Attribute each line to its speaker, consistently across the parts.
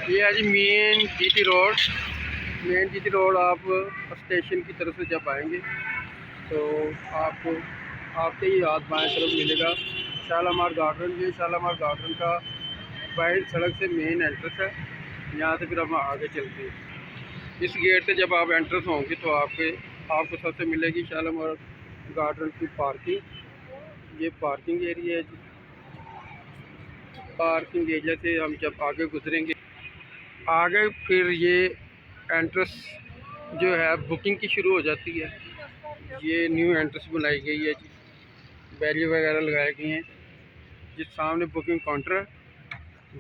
Speaker 1: ये है जी main GT road. Main GT road आप स्टेशन की तरफ से जब आएंगे तो आपको आपके ही हाथ बाएं तरफ मिलेगा शालामार गार्डन। ये शालामार गार्डन का बाहर सड़क से मेन एंट्रेंस है। यहाँ से फिर हम आगे चलते हैं। इस गेट से जब आप एंट्रेंस होंगे तो आपको सबसे मिलेगी शालामार गार्डन की पार्किंग। ये पार्किंग एरिया है जी। पार्किंग एरिया से हम जब आगे गुजरेंगे आगे फिर ये एंट्रेंस जो है बुकिंग की शुरू हो जाती है। ये न्यू एंट्रेंस बनाई गई है जी। बैरियर वगैरह लगाए गए हैं। जिस सामने बुकिंग काउंटर है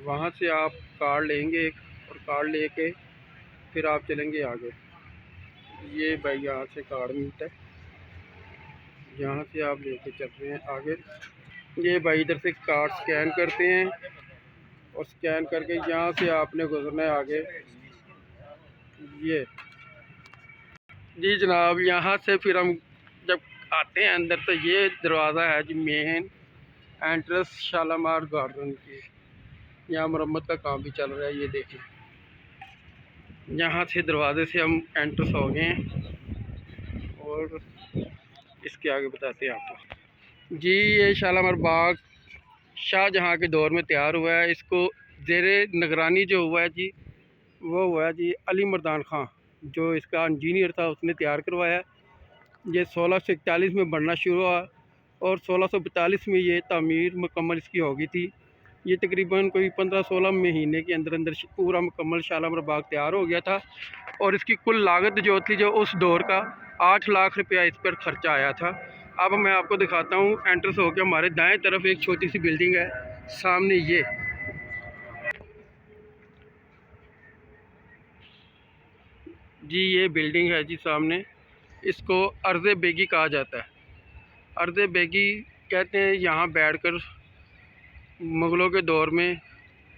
Speaker 1: वहाँ से आप कार्ड लेंगे एक, और कार्ड लेके फिर आप चलेंगे आगे। ये भाई यहाँ से कार्ड मिलता है, यहाँ से आप लेके चल रहे हैं आगे। ये भाई इधर से कार्ड स्कैन करते हैं और स्कैन करके यहाँ से आपने गुजरना है आगे। ये जी जनाब, यहाँ से फिर हम जब आते हैं अंदर तो ये दरवाज़ा है जी मेन एंट्रेंस शालामार गार्डन की। यहाँ मरम्मत का काम भी चल रहा है। ये देखिए, यहाँ से दरवाजे से हम एंट्रेंस हो गए हैं और इसके आगे बताते हैं आपको। जी ये शालामार बाग शाहजहाँ के दौर में तैयार हुआ है। इसको ज़ेरे निगरानी जो हुआ है जी वो हुआ है जी अली मर्दान खां, जो इसका इंजीनियर था, उसने तैयार करवाया। ये 1641 में बनना शुरू हुआ और 1642 में ये तामीर मुकम्मल इसकी हो गई थी। ये तकरीबन कोई 15-16 महीने के अंदर अंदर पूरा मुकम्मल शालामार बाग तैयार हो गया था। और इसकी कुल लागत जो थी जो उस दौर का 8 लाख रुपया इस पर खर्चा आया था। अब मैं आपको दिखाता हूँ। एंट्रेंस होकर हमारे दाएं तरफ एक छोटी सी बिल्डिंग है सामने। ये जी ये बिल्डिंग है जी सामने। इसको अर्ज़ बेगी कहा जाता है। अर्ज़ बेगी कहते हैं यहाँ बैठकर मुग़लों के दौर में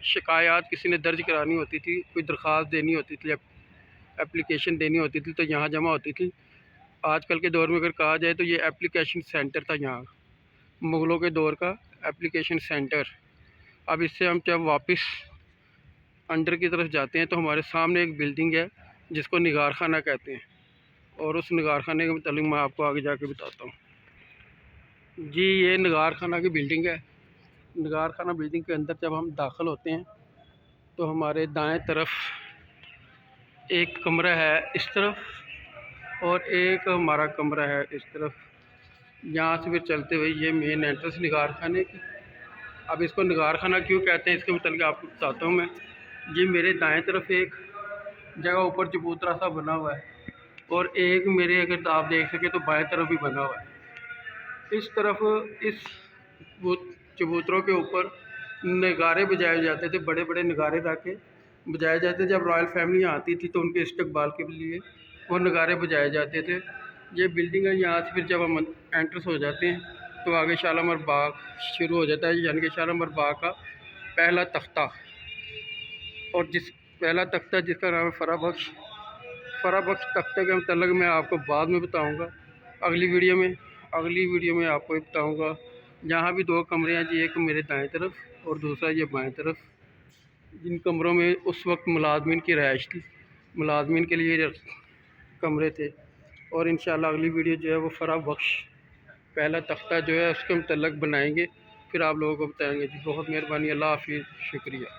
Speaker 1: शिकायत किसी ने दर्ज करानी होती थी, कोई दरख्वास्त देनी होती थी, एप्लीकेशन देनी होती थी तो यहाँ जमा होती थी। आजकल के दौर में अगर कहा जाए तो ये एप्लीकेशन सेंटर था यहाँ, मुग़लों के दौर का एप्लीकेशन सेंटर। अब इससे हम जब वापस अंदर की तरफ जाते हैं तो हमारे सामने एक बिल्डिंग है जिसको निगार खाना कहते हैं, और उस निगार खाने के मतलब मैं आपको आगे जाके बताता हूँ। जी ये निगार खाना की बिल्डिंग है। निगार खाना बिल्डिंग के अंदर जब हम दाखिल होते हैं तो हमारे दाएं तरफ एक कमरा है इस तरफ और एक हमारा कमरा है इस तरफ। यहाँ से फिर चलते हुए ये मेन एंट्रेंस निगार खाने की। अब इसको निगार खाना क्यों कहते हैं इसके मतलब आपको बताता हूँ मैं। ये मेरे दाएं तरफ एक जगह ऊपर चबूतरा सा बना हुआ है और एक मेरे अगर आप देख सकें तो बाएं तरफ भी बना हुआ है। इस तरफ इस वो चबूतरों के ऊपर नगारे बजाए जाते थे, बड़े बड़े नगारे रख के बजाए जाते। जब रॉयल फैमिली आती थी तो उनके इस्तकबाल के लिए वो नगारे बजाए जाते थे। ये बिल्डिंग है। यहाँ से फिर जब हम एंट्रेंस हो जाते हैं तो आगे शालामार बाग शुरू हो जाता है, यानी कि शालामार बाग का पहला तख्ता। और जिस पहला तख्ता जिसका नाम है फराबख्श तख्ते के मतलब मैं आपको बाद में बताऊँगा अगली वीडियो में आपको बताऊँगा। यहाँ भी 2 कमरे हैं जी, एक मेरे दाएं तरफ और दूसरा ये बाएं तरफ। जिन कमरों में उस वक्त मुलाजमीन की रहाइश थी, मुलाजमीन के लिए कमरे थे। और इंशाल्लाह अगली वीडियो जो है वो फराबख्श पहला तख्ता जो है उसके मतलब बनाएंगे, फिर आप लोगों को बताएंगे जी। बहुत मेहरबानी, अल्लाह हाफिज़, शुक्रिया।